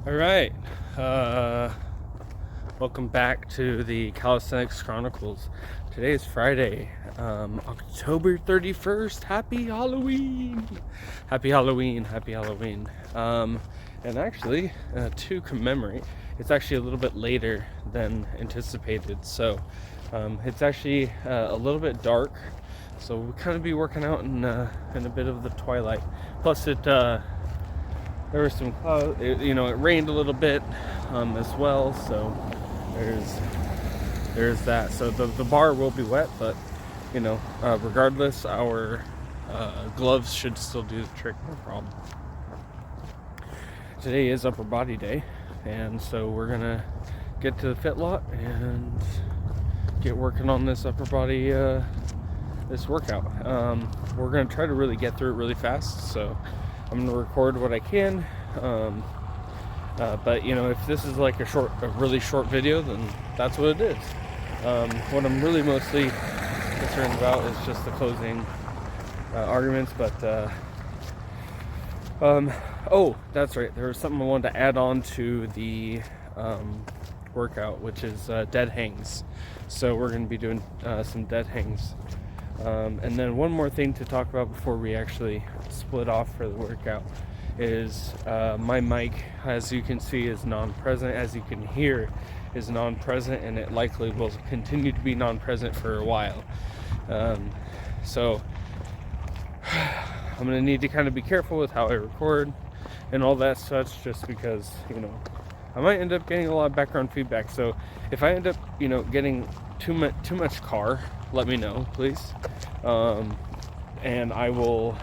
All right. Uh, Welcome back to the Calisthenics Chronicles. Today is Friday, October 31st. Happy Halloween! Happy Halloween! Happy Halloween! And actually, to commemorate, it's actually a little bit later than anticipated. So, it's actually a little bit dark. So we'll kind of be working out in a bit of the twilight. Plus, there was some clouds. It rained a little bit as well. So there's that. So the bar will be wet, but regardless, our gloves should still do the trick, no problem. Today is upper body day, and so we're gonna get to the fit lot and get working on this upper body this workout. We're gonna try to really get through it really fast, so I'm gonna record what I can. But if this is like a really short video, then that's what it is. What I'm really mostly concerned about is just the closing arguments. But oh, that's right. There was something I wanted to add on to the workout, which is dead hangs. So we're going to be doing some dead hangs. And then one more thing to talk about before we actually split off for the workout is my mic, as you can see, is non-present. As you can hear, is non-present, and it likely will continue to be non-present for a while. So I'm going to need to kind of be careful with how I record and all that such, just because I might end up getting a lot of background feedback. So if I end up getting too much car, let me know, please, and I will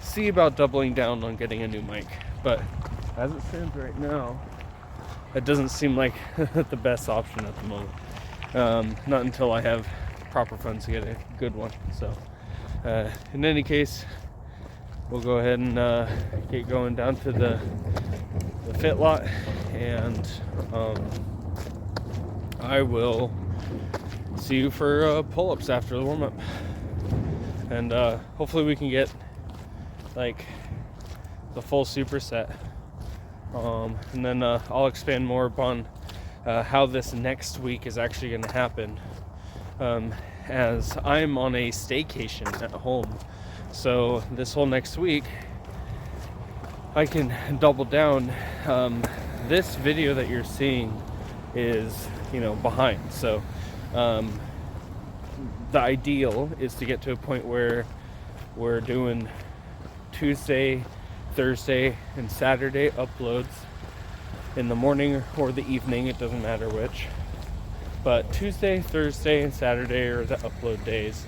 see about doubling down on getting a new mic. But as it stands right now, it doesn't seem like the best option at the moment, not until I have proper funds to get a good one. So in any case, we'll go ahead and get going down to the fit lot, and I will see you for pull-ups after the warm-up, and hopefully we can get like the full superset, and then I'll expand more upon how this next week is actually going to happen, as I'm on a staycation at home. So this whole next week I can double down. This video that you're seeing is behind, so the ideal is to get to a point where we're doing Tuesday, Thursday, and Saturday uploads in the morning or the evening, it doesn't matter which. But Tuesday, Thursday, and Saturday are the upload days.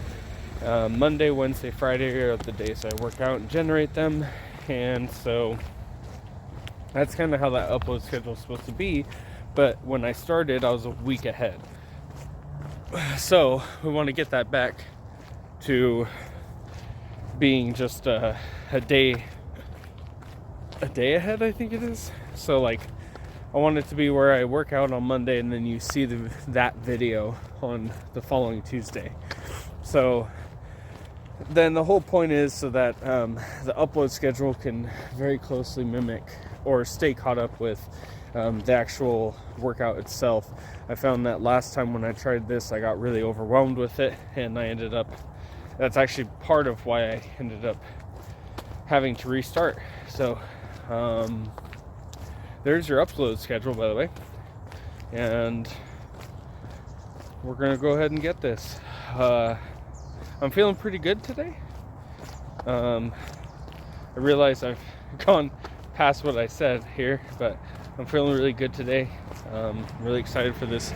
Monday, Wednesday, Friday are the days I work out and generate them. And so that's kind of how that upload schedule is supposed to be. But when I started, I was a week ahead. So we want to get that back to being just a day ahead, I think it is. So like, I want it to be where I work out on Monday and then you see that video on the following Tuesday. So then the whole point is so that the upload schedule can very closely mimic or stay caught up with the actual workout itself. I found that last time when I tried this, I got really overwhelmed with it, and that's actually part of why I ended up having to restart. So there's your upload schedule, by the way, and we're gonna go ahead and get this. I'm feeling pretty good today. I realize I've gone past what I said here, but I'm feeling really good today. Really excited for this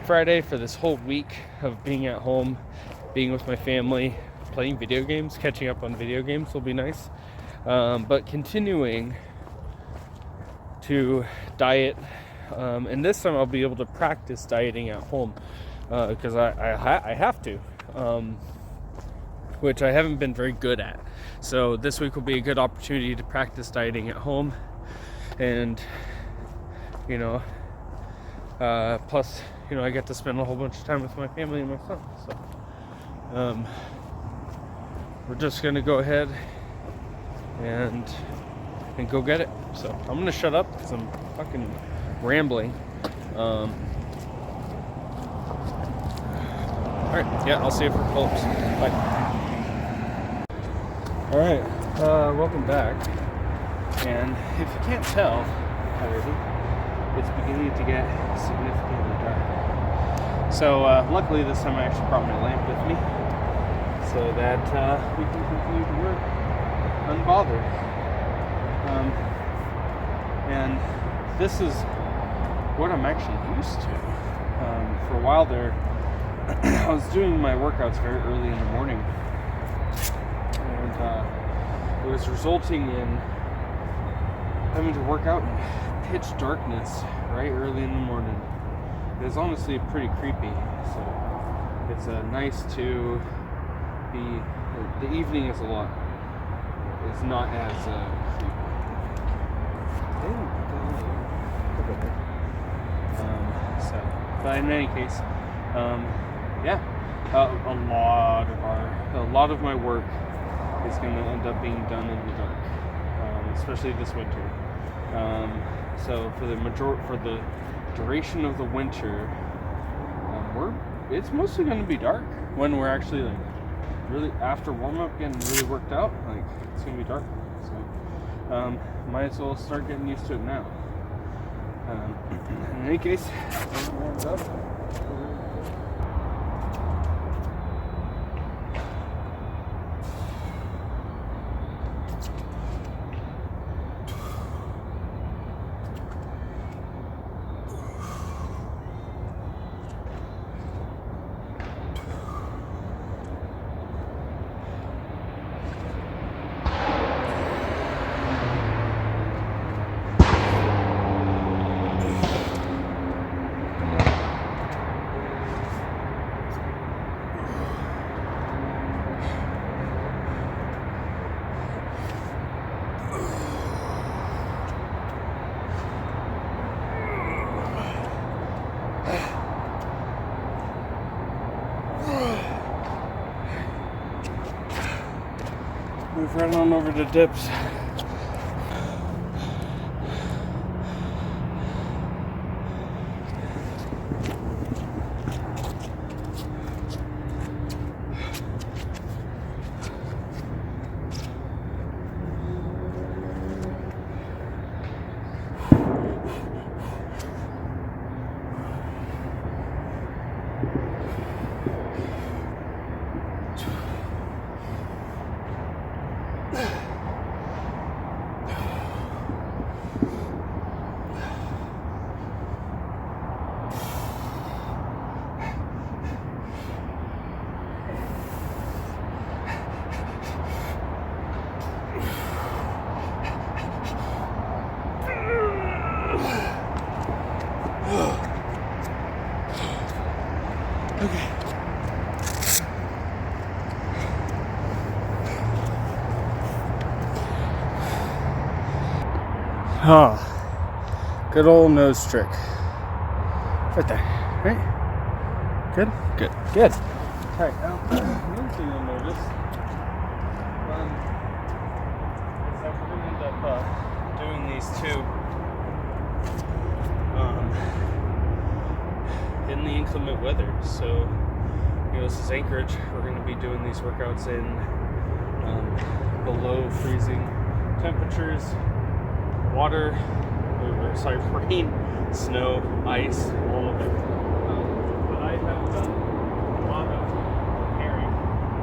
Friday, for this whole week of being at home, being with my family, playing video games. Catching up on video games will be nice, but continuing to diet, and this time I'll be able to practice dieting at home, because I have to, which I haven't been very good at. So this week will be a good opportunity to practice dieting at home, and plus I get to spend a whole bunch of time with my family and my son. So we're just gonna go ahead and go get it. So I'm gonna shut up because I'm fucking rambling. Alright, yeah, I'll see you for pull-ups. Bye. Alright, welcome back. And if you can't tell already, it's beginning to get significantly dark. So luckily this time I actually brought my lamp with me so that we can continue to work unbothered. And this is what I'm actually used to. For a while there, I was doing my workouts very early in the morning, and it was resulting in having to work out in pitch darkness right early in the morning. It was honestly pretty creepy, so it's nice to be, the evening is not as creepy. But in any case, yeah, a lot of my work is going to end up being done in the dark, especially this winter. So for the duration of the winter, it's mostly going to be dark when we're actually like really after warm up, getting really worked out. Like it's going to be dark, so might as well start getting used to it now. In any case, warmed up. Move right on over to dips. Okay. Oh, good old nose trick. Right there, right? Good? Good. Good. Alright, another thing you'll notice is that we're going to end up doing these two in the inclement weather. So, this is Anchorage. We're going to be doing these workouts in below freezing temperatures, water, rain, snow, ice, all of it. But I have done a lot of preparing,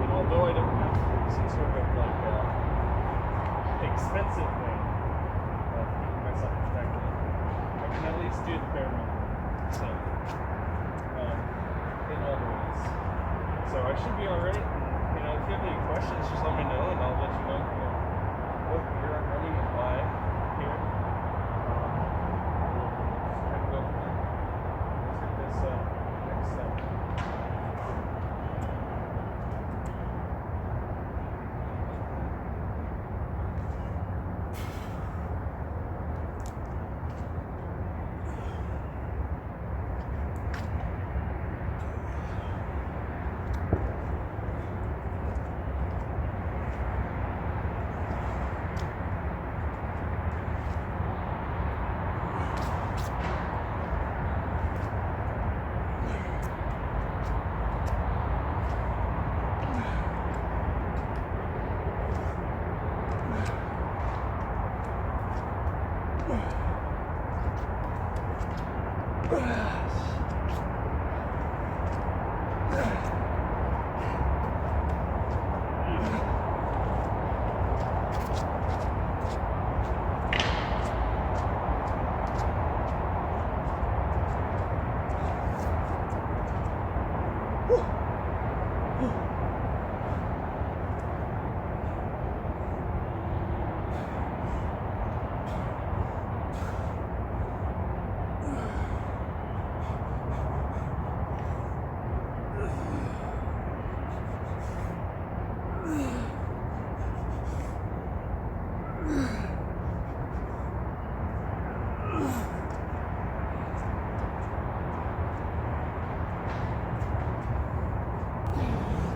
and although I don't have some sort of expensive way of keeping myself protected, I can at least do the bare minimum. So, in all the ways. So I should be alright. If you have any questions, just let me know, and I'll let you know what gear I'm running and why here. And go from there. Let's hit this next step.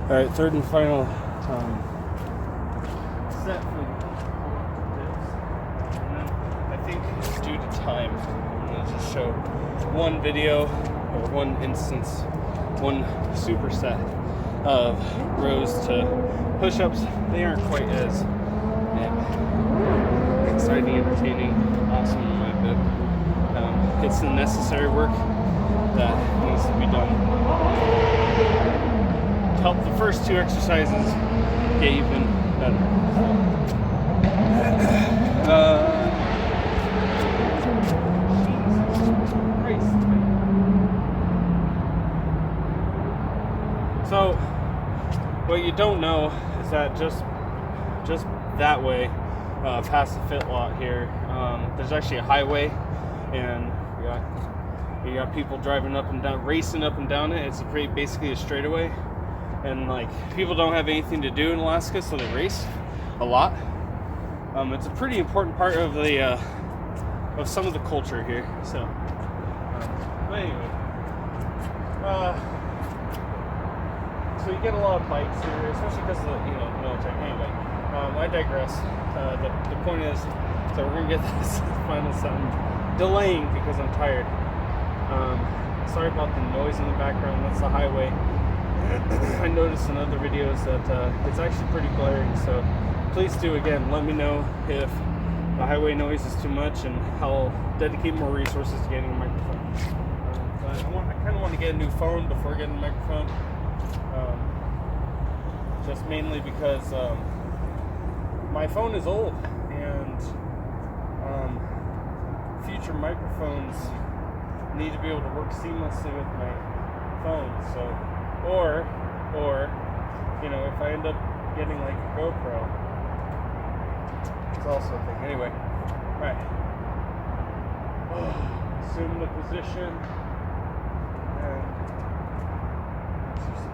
All right, third and final set for this. And then I think due to time, I'm going to just show one video or one instance, one superset of rows to push-ups. They aren't quite as exciting, entertaining, awesome in my book. It's the necessary work that needs to be done. Help the first two exercises get even better. So what you don't know is that just that way, past the fit lot here, there's actually a highway, and you got people driving up and down, racing up and down it. It's basically a straightaway. And like, people don't have anything to do in Alaska, so they race a lot. It's a pretty important part of the of some of the culture here. So, but anyway, so you get a lot of bikes here, especially because of the military. Anyway, I digress. The point is, so we're gonna get this final something delaying because I'm tired. Sorry about the noise in the background. That's the highway. I noticed in other videos that it's actually pretty blaring, so please do, again, let me know if the highway noise is too much, and I'll dedicate more resources to getting a microphone. I kind of want to get a new phone before getting a microphone, just mainly because my phone is old, and future microphones need to be able to work seamlessly with my phone, so... Or, if I end up getting like a GoPro, it's also a thing. Anyway, alright. Assume the position and exercise.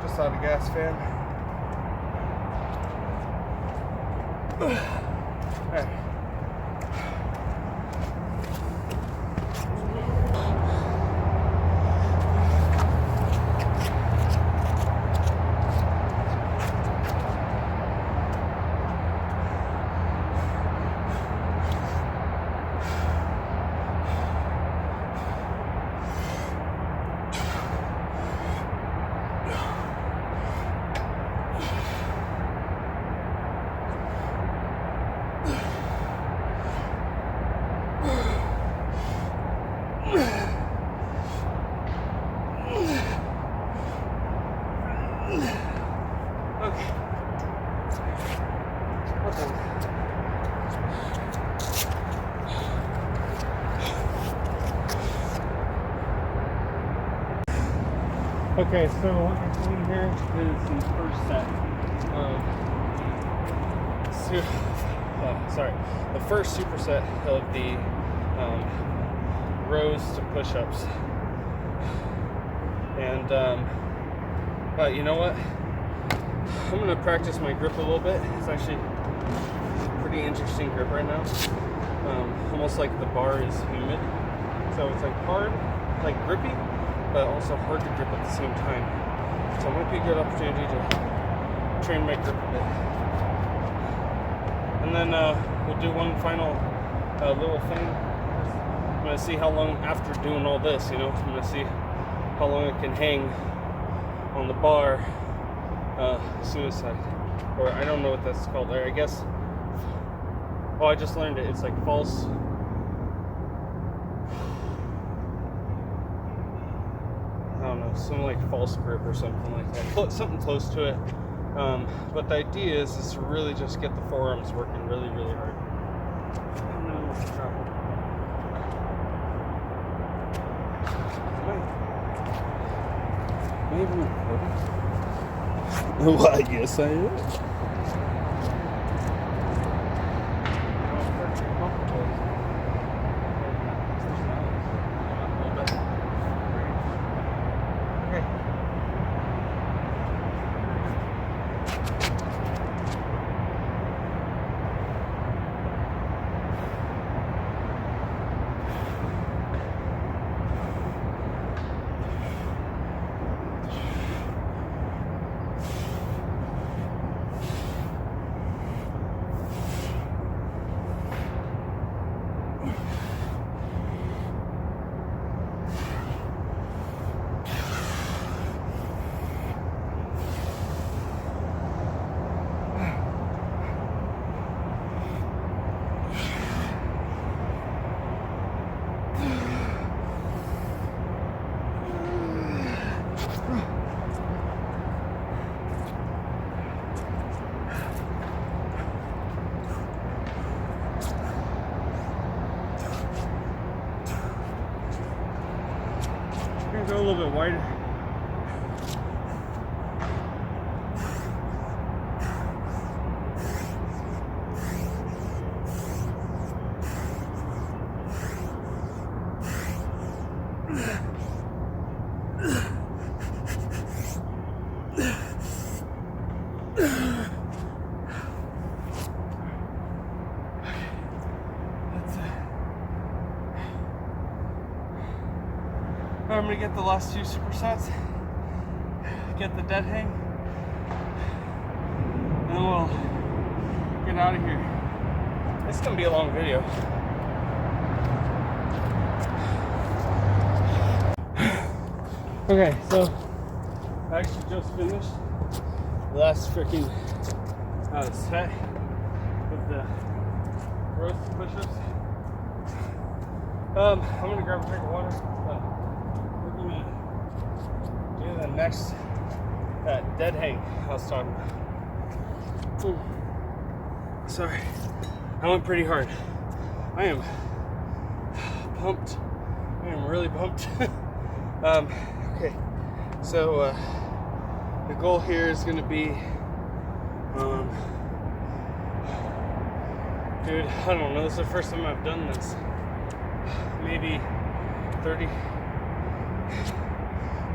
Just out of gas, fam. Alright. Okay, so what we're doing here is the first set of the first superset of the rows to push-ups. And but you know what? I'm gonna practice my grip a little bit. It's actually a pretty interesting grip right now. almost like the bar is humid. So it's like hard, like grippy, but also hard to grip at the same time. So it might be a good opportunity to train my grip a bit. And then we'll do one final little thing. I'm going to see how long after doing all this, I'm going to see how long it can hang on the bar. Suicide. Or I don't know what that's called there. I guess. Oh, I just learned it. It's like false. I don't know, some like false grip or something like that. Something close to it. But the idea is to really just get the forearms working really, really hard. And then we'll travel. Maybe recording. Well, I guess I am. Go a little bit wider. I'm going to get the last 2 supersets, get the dead hang, and then we'll get out of here. It's going to be a long video. Okay, so I actually just finished the last freaking set with the roast push-ups. I'm going to grab a drink of water. Do the next dead hang I was talking about. Sorry, I went pretty hard. I am pumped. I am really pumped. Okay, so the goal here is going to be, dude, I don't know. This is the first time I've done this. Maybe 30.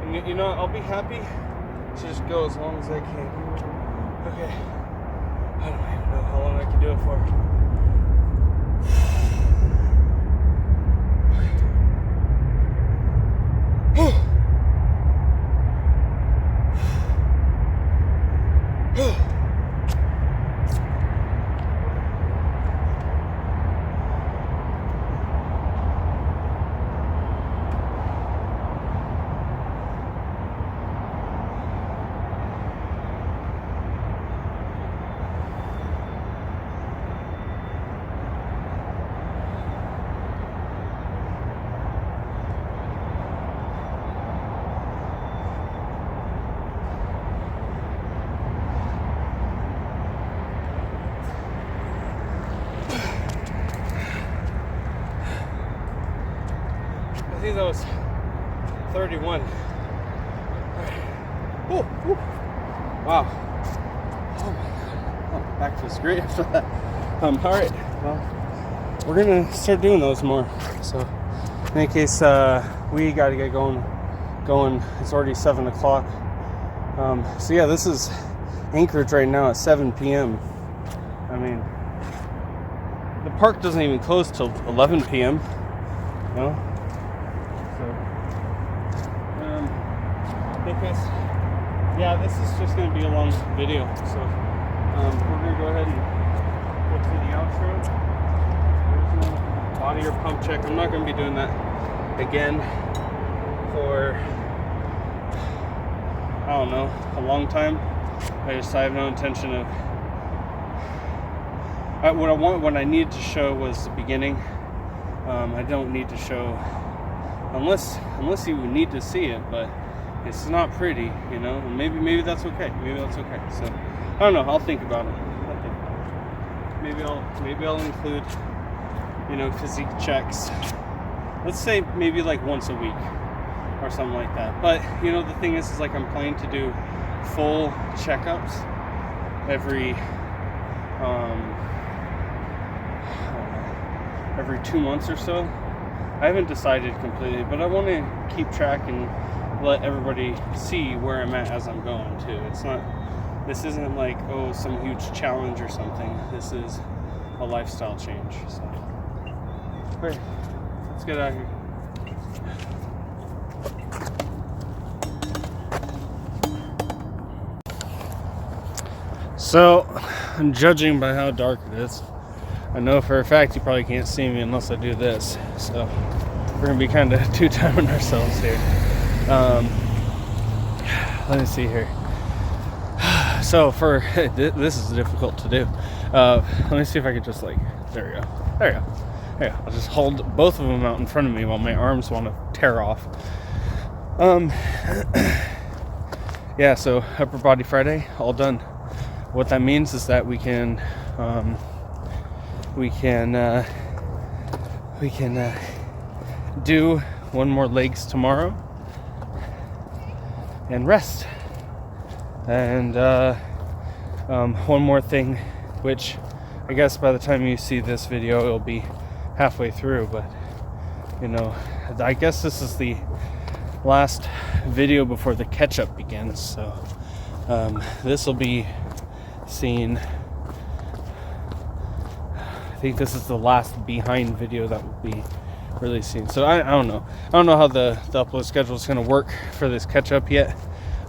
And I'll be happy to just go as long as I can. Okay. I don't even know how long I can do it for. I think that was 31. Ooh, ooh. Wow. Oh my god. Oh, back feels great after that. Alright. Well, we're gonna start doing those more. So in any case, we gotta get going. It's already 7 o'clock. So yeah, this is Anchorage right now at 7 p.m. I mean, the park doesn't even close till 11 p.m. You know? So, I think this is just going to be a long video. So, we're going to go ahead and go to the outro. Body or pump check. I'm not going to be doing that again for, I don't know, a long time. I have no intention of. What I needed to show was the beginning. I don't need to show unless you need to see it, but it's not pretty, you know. And maybe that's okay. Maybe that's okay. So I don't know. I'll think about it. Maybe I'll include, you know, physique checks. Let's say maybe like once a week or something like that. But you know, the thing is like I'm planning to do full checkups every 2 months or so. I haven't decided completely, but I want to keep track and let everybody see where I'm at as I'm going too. This isn't like, oh, some huge challenge or something. This is a lifestyle change. So, okay, let's get out of here. So, I'm judging by how dark it is. I know for a fact you probably can't see me unless I do this. So, we're going to be kind of two-timing ourselves here. Let me see here. So, this is difficult to do. Let me see if I can just there we go. I'll just hold both of them out in front of me while my arms want to tear off. Yeah, so Upper Body Friday, all done. What that means is that we can do one more legs tomorrow and rest. And one more thing, which I guess by the time you see this video it'll be halfway through, but you know, I guess this is the last video before the catch-up begins, so this will be seen. I think this is the last behind video that will be really seen. So I don't know how the upload schedule is going to work for this catch-up yet.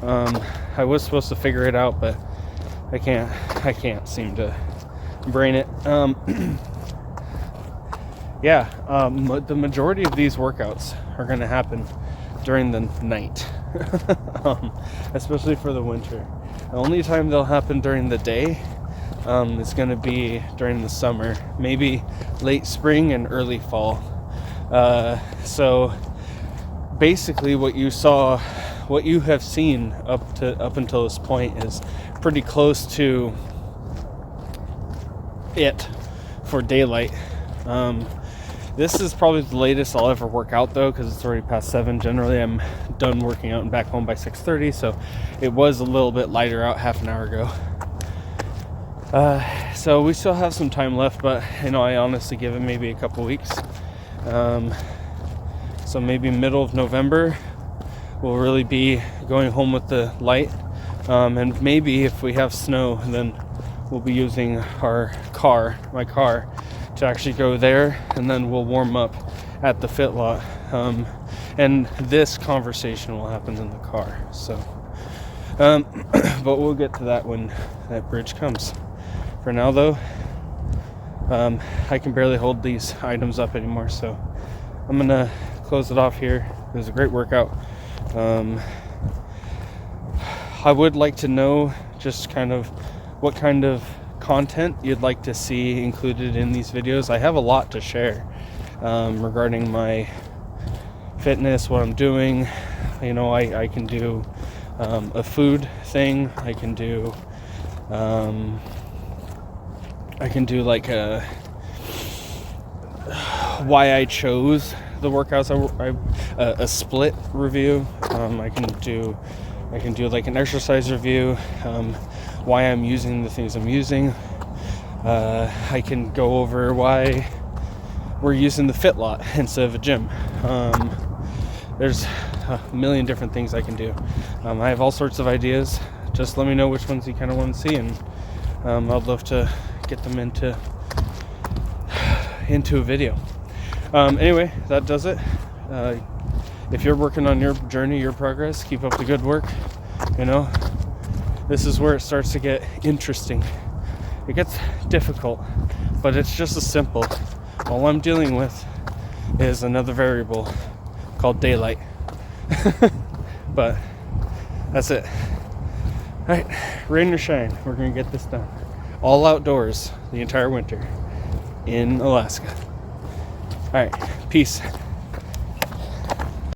I was supposed to figure it out, but I can't seem to brain it. The majority of these workouts are going to happen during the night, especially for the winter. The only time they'll happen during the day is going to be during the summer, maybe late spring and early fall. So basically what you have seen up until this point is pretty close to it for daylight. This is probably the latest I'll ever work out though, because it's already past 7. Generally I'm done working out and back home by 6:30, so it was a little bit lighter out half an hour ago. So we still have some time left, but you know, I honestly give it maybe a couple weeks. So maybe middle of November we'll really be going home with the light, and maybe if we have snow, then we'll be using my car to actually go there, and then we'll warm up at the fit lot, and this conversation will happen in the car. So but we'll get to that when that bridge comes. For now though, I can barely hold these items up anymore, so I'm gonna close it off here. It was a great workout. I would like to know just kind of what kind of content you'd like to see included in these videos. I have a lot to share regarding my fitness, what I'm doing. You know, I can do a food thing. I can do like why I chose the workouts. A split review. I can do like an exercise review. Why I'm using the things I'm using. I can go over why we're using the fit lot instead of a gym. There's a million different things I can do. I have all sorts of ideas. Just let me know which ones you kind of want to see, and I'd love to get them into into a video. Anyway, that does it. If you're working on your journey, your progress, keep up the good work. You know, this is where it starts to get interesting. It gets difficult, but it's just as simple. All I'm dealing with is another variable called daylight. But that's it. Alright, rain or shine, we're gonna get this done. All outdoors the entire winter in Alaska. Alright, peace.